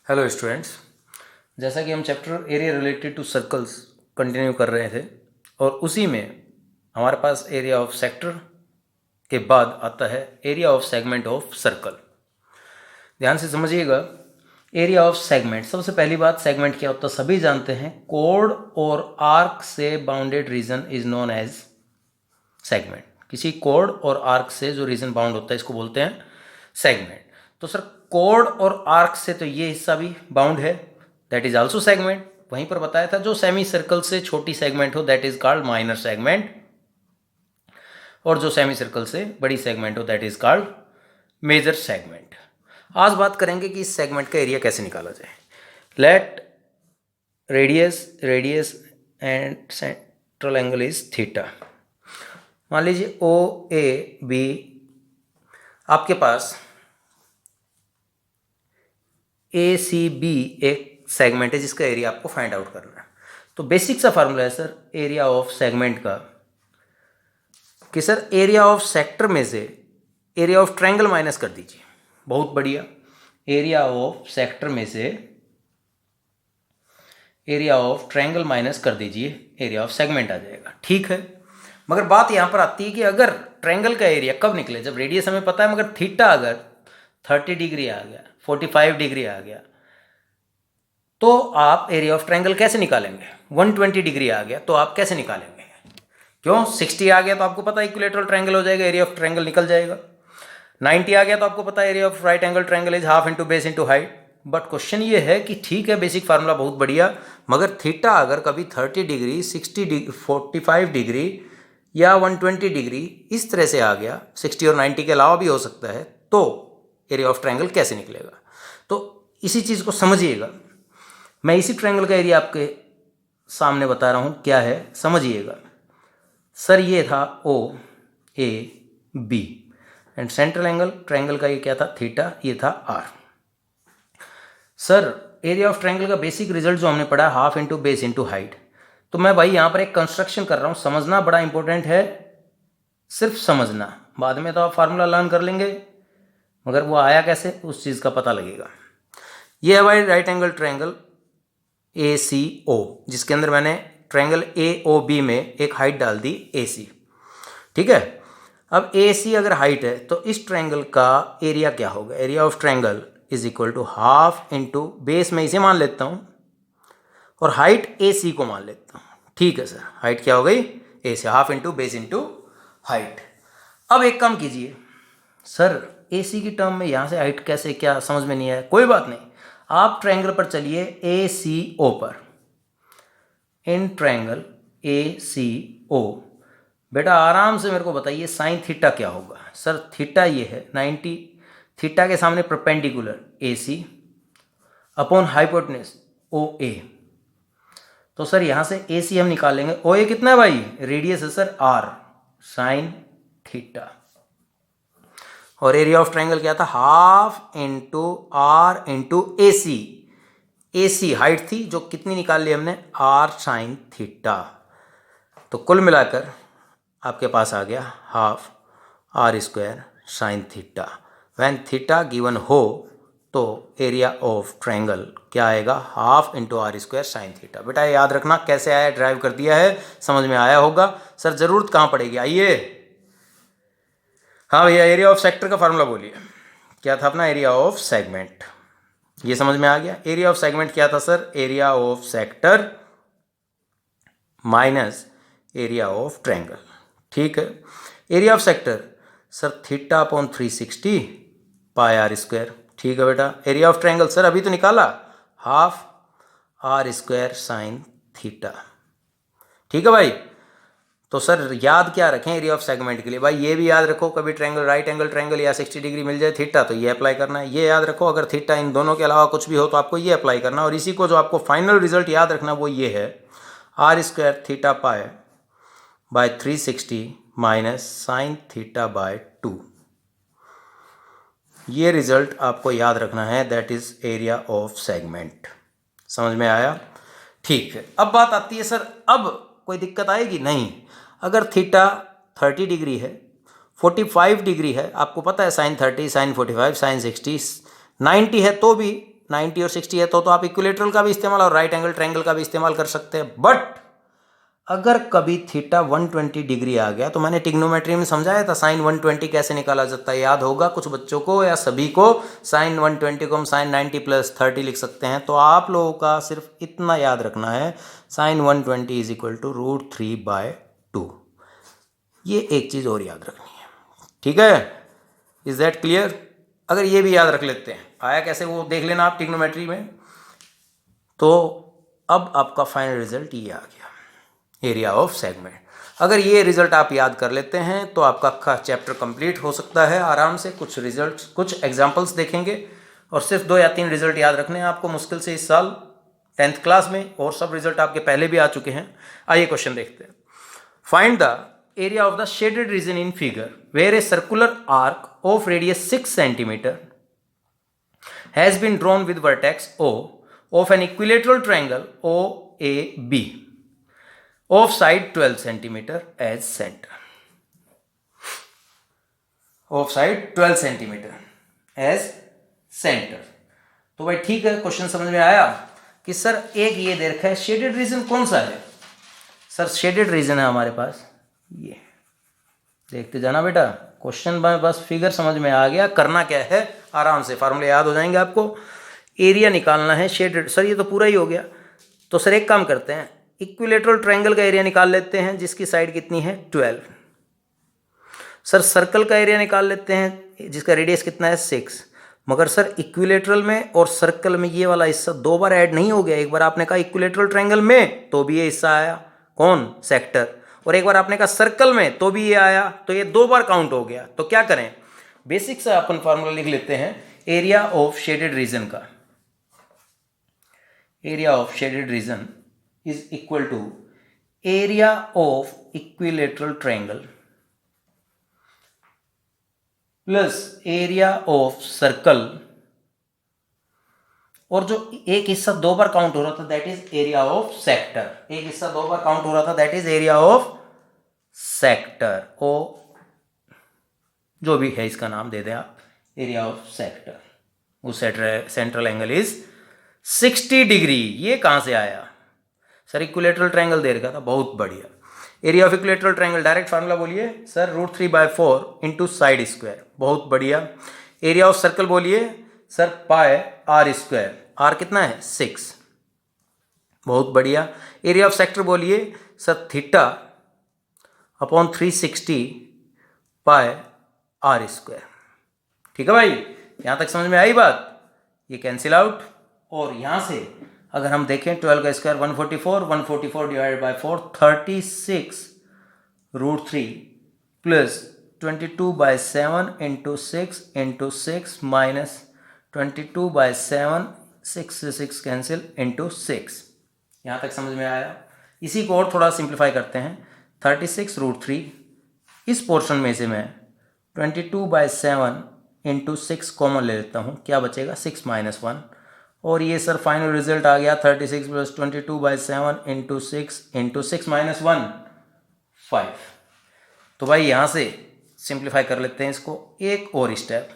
Hello students, जैसा कि हम chapter area related to circles continue कर रहे थे और उसी में हमारे पास एरिया ऑफ सेक्टर के बाद आता है area of segment of circle. ध्यान से समझिएगा, एरिया ऑफ सेगमेंट, सबसे पहली बात सेगमेंट क्या होता है सभी जानते हैं। कोड और आर्क से bounded region is known as segment. किसी कोड और आर्क से जो रीजन बाउंड होता है इसको बोलते हैं सेगमेंट। तो सर कोड और आर्क से तो ये हिस्सा भी बाउंड है, दैट इज आल्सो सेगमेंट। वहीं पर बताया था जो सेमी सर्कल से छोटी सेगमेंट हो that is called minor segment, और जो सेमी सर्कल से बड़ी सेगमेंट हो that is called major segment. आज बात करेंगे कि इस सेगमेंट का एरिया कैसे निकाला जाए। Let radius and central angle is theta. मान लीजिए ओ ए बी, आपके पास ए सी बी एक सेगमेंट है जिसका एरिया आपको फाइंड आउट करना है। तो बेसिक सा फार्मूला है सर एरिया ऑफ सेगमेंट का कि सर एरिया ऑफ सेक्टर में से एरिया ऑफ ट्रायंगल माइनस कर दीजिए। बहुत बढ़िया, एरिया ऑफ सेक्टर में से एरिया ऑफ ट्रायंगल माइनस कर दीजिए, एरिया ऑफ सेगमेंट आ जाएगा। ठीक है, मगर बात यहां पर आती है कि अगर ट्रायंगल का एरिया कब निकले, जब रेडियस हमें पता है मगर थीटा अगर 30 डिग्री आ गया, 45 डिग्री आ गया, तो आप एरिया ऑफ ट्रायंगल कैसे निकालेंगे। 120 डिग्री आ गया तो आप कैसे निकालेंगे, क्यों 60 आ गया तो आपको पता है इक्विलेटरल ट्रायंगल हो जाएगा, एरिया ऑफ ट्रायंगल निकल जाएगा। 90 आ गया तो आपको पता है area of right angle triangle is half into base into height. But question ये है कि ठीक है बेसिक फार्मूला बहुत बढ़िया, मगर थीटा अगर कभी 30 डिग्री, 60 डिग्री, 45 डिग्री या 120 डिग्री इस तरह से आ गया, 60 और 90 के अलावा भी हो सकता है, तो एरिया ऑफ ट्रायंगल कैसे निकलेगा। तो इसी चीज़ को समझिएगा, मैं इसी ट्रायंगल का एरिया आपके सामने बता रहा हूँ क्या है, समझिएगा। सर ये था O A B and central angle triangle का ये क्या था थीटा, ये था R. Sir area of triangle का बेसिक रिजल्ट जो हमने पढ़ा है half into base into height. तो मैं भाई यहाँ पर एक कंस्ट्रक्शन कर रहा हूँ, समझना बड़ा इंपॉर्टेंट है, सिर्फ समझना, बाद में तो आप फार्मूला लर्न कर लेंगे मगर वो आया कैसे उस चीज़ का पता लगेगा। ये है भाई राइट एंगल ट्रायंगल ए सी ओ, जिसके अंदर मैंने ट्रायंगल ए ओ बी में एक हाइट डाल दी ए सी। ठीक है, अब ए सी अगर हाइट है तो इस ट्रायंगल का एरिया क्या होगा, area of triangle is equal to half into base में इसे मान लेता हूँ और हाइट ए सी को मान लेता हूँ। ठीक है सर, हाइट क्या हो गई A C, half into base into height. अब एक काम कीजिए सर, ए सी की टर्म में यहाँ से हाइट कैसे, क्या समझ में नहीं आया, कोई बात नहीं, आप ट्रायंगल पर चलिए ए सी ओ पर। इन ट्रायंगल ए सी ओ बेटा आराम से मेरे को बताइए साइन थीटा क्या होगा। सर थीटा ये है 90, थीटा के सामने perpendicular A C upon hypotenuse O A. तो सर यहाँ से ए सी हम निकालेंगे, ओ ए कितना है भाई, रेडियस है सर आर, साइन थीटा, और एरिया ऑफ ट्रायंगल क्या था half into r into A C. A C height थी जो कितनी निकाल ली हमने, आर साइन थीटा। तो कुल मिलाकर आपके पास आ गया half r square sine theta. When theta given हो तो एरिया ऑफ ट्रायंगल क्या आएगा, half into r square sine theta. बेटा याद रखना कैसे आया, ड्राइव कर दिया है, समझ में आया होगा। सर जरूरत कहाँ पड़ेगी, आइए। हाँ भैया, एरिया ऑफ सेक्टर का फार्मूला बोलिए, क्या था अपना एरिया ऑफ सेगमेंट, ये समझ में आ गया। एरिया ऑफ सेगमेंट क्या था sir, area of sector minus area of triangle. ठीक है, area of sector sir theta upon 360 pi r square. ठीक है बेटा, एरिया ऑफ ट्रायंगल सर अभी तो निकाला, half r square sine theta. ठीक है भाई, तो सर याद क्या रखें एरिया ऑफ सेगमेंट के लिए, भाई ये भी याद रखो, कभी ट्रायंगल राइट एंगल ट्रायंगल या 60 डिग्री मिल जाए थीटा तो ये अप्लाई करना है, ये याद रखो। अगर थीटा इन दोनों के अलावा कुछ भी हो तो आपको ये अप्लाई करना, और इसी को जो आपको फाइनल रिजल्ट याद रखना वो ये है, r square theta pi by 360 minus sine theta by 2। ये रिजल्ट आपको याद रखना है, that is area of segment. समझ में आया, ठीक है। अब बात आती है सर अब कोई दिक्कत आएगी नहीं, अगर थीटा 30 डिग्री है, 45 डिग्री है, आपको पता है साइन 30 साइन 45 साइन 60 90 है तो भी 90 और 60 है तो आप इक्विलेटरल का भी इस्तेमाल और राइट एंगल ट्रायंगल का भी इस्तेमाल कर सकते हैं। बट अगर कभी थीटा 120 डिग्री आ गया, तो मैंने टिग्नोमेट्री में समझाया था साइन 120 कैसे निकाला जाता है, याद होगा कुछ बच्चों को या सभी को। साइन 120 को हम साइन 90 + 30 लिख सकते हैं। तो आप लोगों का सिर्फ इतना याद रखना है, साइन 120 = √3/2। ये एक चीज़ और याद रखनी है, ठीक है? Is that clear? अगर ये भी याद रख लेते हैं, आया कैसे वो देख लेना आप टिग्नोमेट्री में। तो अब आपका फाइनल रिजल्ट ये आ गया, एरिया ऑफ सेगमेंट। अगर ये रिजल्ट आप याद कर लेते हैं तो आपका चैप्टर कंप्लीट हो सकता है आराम से। कुछ रिजल्ट्स, कुछ एग्जांपल्स देखेंगे और सिर्फ 2 या 3 रिजल्ट याद रखने हैं आपको मुश्किल से इस साल 10th क्लास में, और सब रिजल्ट आपके पहले भी आ चुके हैं। आइए क्वेश्चन देखते हैं। Find the area of the shaded region in figure where a circular arc of radius 6 cm has been drawn with vertex O of an equilateral triangle OAB of side 12 cm as center. Of side 12 cm as center. तो भाई ठीक है, question समझ में आया कि sir एक ये दे रखा है, शेडेड रीजन कौन सा है? सर शेडेड रीजन है हमारे पास ये, देखते जाना बेटा। क्वेश्चन में बस फिगर समझ में आ गया, करना क्या है, आराम से फार्मूले याद हो जाएंगे आपको। एरिया निकालना है शेडेड। सर ये तो पूरा ही हो गया। तो सर एक काम करते हैं, इक्विलेटरल ट्रायंगल का एरिया निकाल लेते हैं जिसकी साइड कितनी है 12। सर सर्कल का एरिया निकाल लेते हैं जिसका रेडियस कितना है 6। मगर सर इक्विलेटरल में और सर्कल में ये वाला हिस्सा 2 बार ऐड नहीं हो गया। एक बार आपने कहा इक्विलेटरल ट्रायंगल में तो भी ये हिस्सा आया, कौन? सेक्टर। और एक बार आपने कहा सर्कल में तो भी ये आया, तो ये 2 बार काउंट हो गया। तो क्या करें, बेसिक सा अपन फार्मूला लिख लेते हैं एरिया ऑफ शेडेड रीजन का। Area of shaded region is equal to area of equilateral triangle plus area of circle, और जो एक हिस्सा 2 बार काउंट हो रहा था that is area of sector. एक हिस्सा 2 बार काउंट हो रहा था that is area of sector. O जो भी है इसका नाम दे दें आप, एरिया ऑफ सेक्टर। उस सेंट्रल एंगल इज 60 डिग्री। ये कहां से आया? सर इक्विलेटरल ट्रायंगल दे रखा था, बहुत बढ़िया। Area of equilateral triangle direct formula बोलिए सर, √3/4 इंटू साइड स्क्वायर, बहुत बढ़िया। एरिया ऑफ सर्कल बोलिए सर πr², r कितना है 6, बहुत बढ़िया। एरिया ऑफ सेक्टर बोलिए सर θ/360 πr²। ठीक है भाई, यहां तक समझ में आई बात? ये कैंसिल आउट, और यहां से अगर हम देखें 12 का square 144, 144 divided by 4 36 √3 plus 22/7 into 6 into 6 minus 22/7, 6 से 6 कैंसिल इंटू 6। यहाँ तक समझ में आया? इसी को और थोड़ा सिंप्लीफाई करते हैं। 36 √3, इस पोर्शन में से मैं 22/7 इंटू 6 कॉमन ले लेता हूँ, क्या बचेगा 6 - 1, और ये सर फाइनल रिजल्ट आ गया 36 + 22/7 इंटू 6 इंटू 6 - 1 5। तो भाई यहाँ से सिंप्लीफाई कर लेते हैं इसको एक और स्टेप।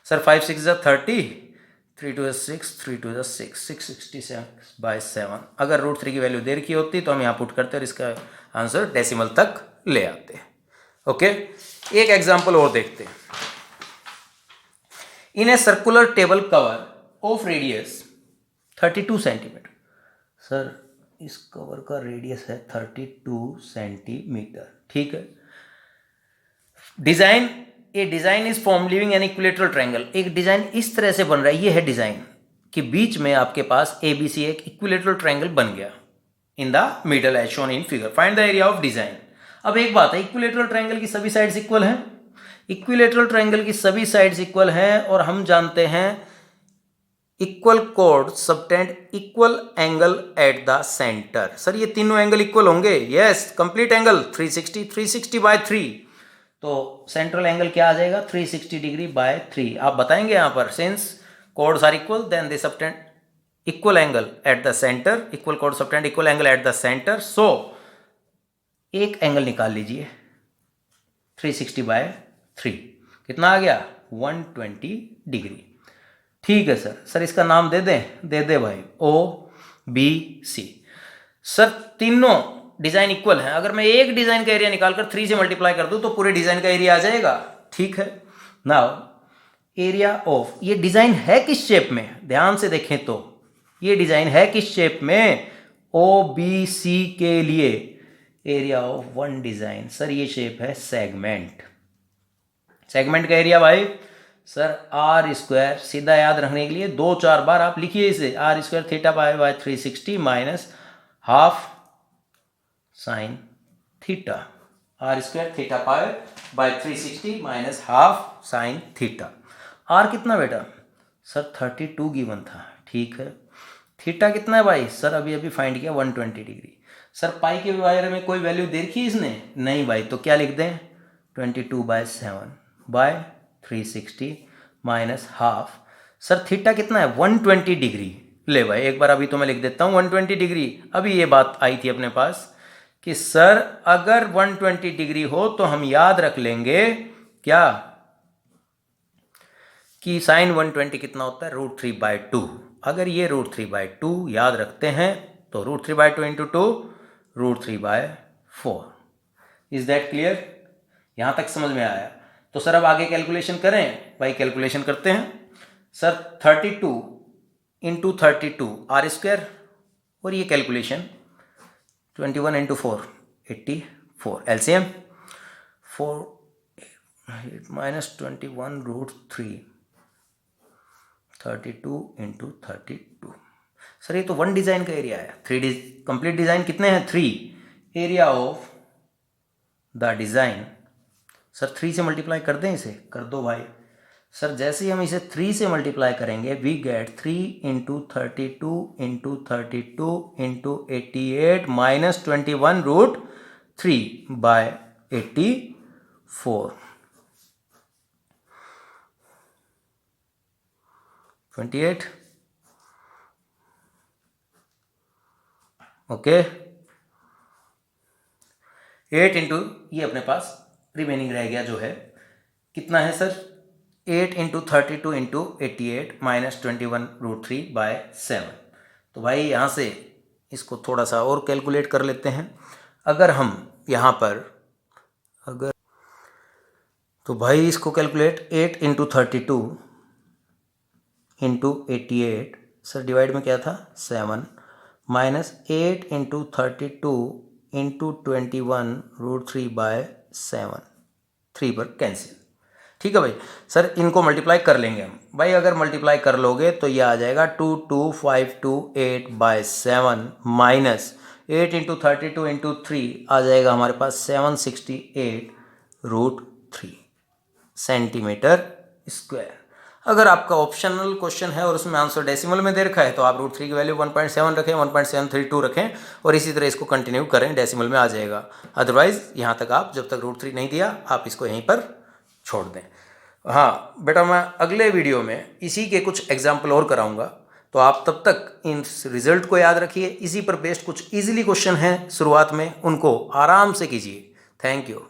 सर 5 6 = 30, 3 2 6, 3 2 6, 666/7। अगर √3 की वैल्यू देर की होती तो हम यहाँ पुट करते और इसका आंसर डेसिमल तक ले आते। ओके, एक एग्जाम्पल और देखते हैं। In a circular table cover of radius 32 centimetre. Sir इस कवर का रेडियस है 32 सेंटीमीटर, ठीक है। Design, a design is form living an equilateral triangle. एक डिजाइन इस तरह से बन रहा है, ये है डिजाइन कि बीच में आपके पास ABC एक इक्विलेटरल ट्रायंगल बन गया in the middle age shown in figure. Find the area of design. अब एक बात है, इक्विलेटरल ट्रायंगल की सभी साइड्स इक्वल हैं। इक्विलेटरल ट्रायंगल की सभी साइड्स इक्वल हैं, और हम जानते हैं इक्वल कोड subtend equal angle at the centre. Sir ये तीनों एंगल इक्वल होंगे? Yes, complete angle 360, 360/3। तो सेंट्रल एंगल क्या आ जाएगा 360 डिग्री बाय 3। आप बताएंगे यहाँ पर, since chords are equal then they subtend equal angle at the centre, equal कोड subtend equal angle at the centre. So एक एंगल निकाल लीजिए 360/3, कितना आ गया 120 डिग्री। ठीक है सर। सर इसका नाम दे दें? दे दे भाई, OBC। सर तीनों डिज़ाइन इक्वल हैं, अगर मैं एक डिज़ाइन का एरिया निकालकर 3 से मल्टीप्लाई कर दूं तो पूरे डिज़ाइन का एरिया आ जाएगा। ठीक है। नाउ एरिया ऑफ, ये डिज़ाइन है किस शेप में? ध्यान से देखें तो ये डिज़ाइन है किस शेप में? OBC के लिए area of one design, sir ये शेप है सेगमेंट। सेगमेंट का एरिया भाई सर R², सीधा याद रखने के लिए 2-4 बार आप लिखिए इसे, R² theta pi by 360 minus half sine theta. R² theta pi by 360 minus half sine theta. R कितना बेटा? सर 32 गिवन था। ठीक है। थीटा कितना है भाई? सर अभी अभी फाइंड किया 120 डिग्री। सर पाई के बारे में कोई वैल्यू दे रखी इसने? नहीं भाई, तो क्या लिख दें? 22/7 by 360 minus half. Sir theta कितना है? 120 डिग्री। ले भाई एक बार अभी तो मैं लिख देता हूँ 120 डिग्री। अभी ये बात आई थी अपने पास कि सर अगर 120 डिग्री हो तो हम याद रख लेंगे क्या कि साइन 120 कितना होता है? √3/2। अगर ये √3/2 याद रखते हैं तो √3/2 इंटू 2 √3/4। Is that clear? यहाँ तक समझ में आया? तो सर अब आगे कैलकुलेशन करें भाई। कैलकुलेशन करते हैं सर। 32 इंटू 32 R², और ये calculation 21 into 4 84 LCM 4 minus 21 √3 32 into 32। Sir ये तो वन डिज़ाइन का एरिया है। 3 कंप्लीट डिज़ाइन कितने हैं? 3। Area of the design, sir 3 से मल्टीप्लाई कर दें इसे? कर दो भाई। सर जैसे ही हम इसे 3 से मल्टीप्लाई करेंगे we get 3 into 32 into 32 into 88 minus 21 √3/84 28। Okay. 8 into ये अपने पास रिमेनिंग रह गया जो है, कितना है सर? 8 into 32 into 88 minus 21 √3/7। तो भाई यहाँ से इसको थोड़ा सा और कैलकुलेट कर लेते हैं। अगर हम यहाँ पर तो भाई इसको calculate 8 into 32 into 88, sir divide में क्या था? 7 माइनस 8 इंटू 32 इंटू 21 √3/7, 3 पर कैंसिल। ठीक है भाई। सर इनको मल्टीप्लाई कर लेंगे हम भाई। अगर मल्टीप्लाई कर लोगे तो ये आ जाएगा 22528/7 माइनस 8 इंटू 32 इंटू 3 आ जाएगा हमारे पास 768 √3 सेंटीमीटर स्क्वायर। अगर आपका ऑप्शनल क्वेश्चन है और उसमें आंसर डेसिमल में दे रखा है तो आप √3 की वैल्यू 1.7 रखें, 1.732 रखें और इसी तरह इसको कंटिन्यू करें, डेसिमल में आ जाएगा। अदरवाइज यहाँ तक आप जब तक √3 नहीं दिया आप इसको यहीं पर छोड़ दें। हाँ बेटा, मैं अगले वीडियो में इसी के कुछ एग्जाम्पल और कराऊंगा, तो आप तब तक इन रिजल्ट को याद रखिए। इसी पर बेस्ड कुछ इजीली क्वेश्चन हैं शुरुआत में, उनको आराम से कीजिए। Thank you.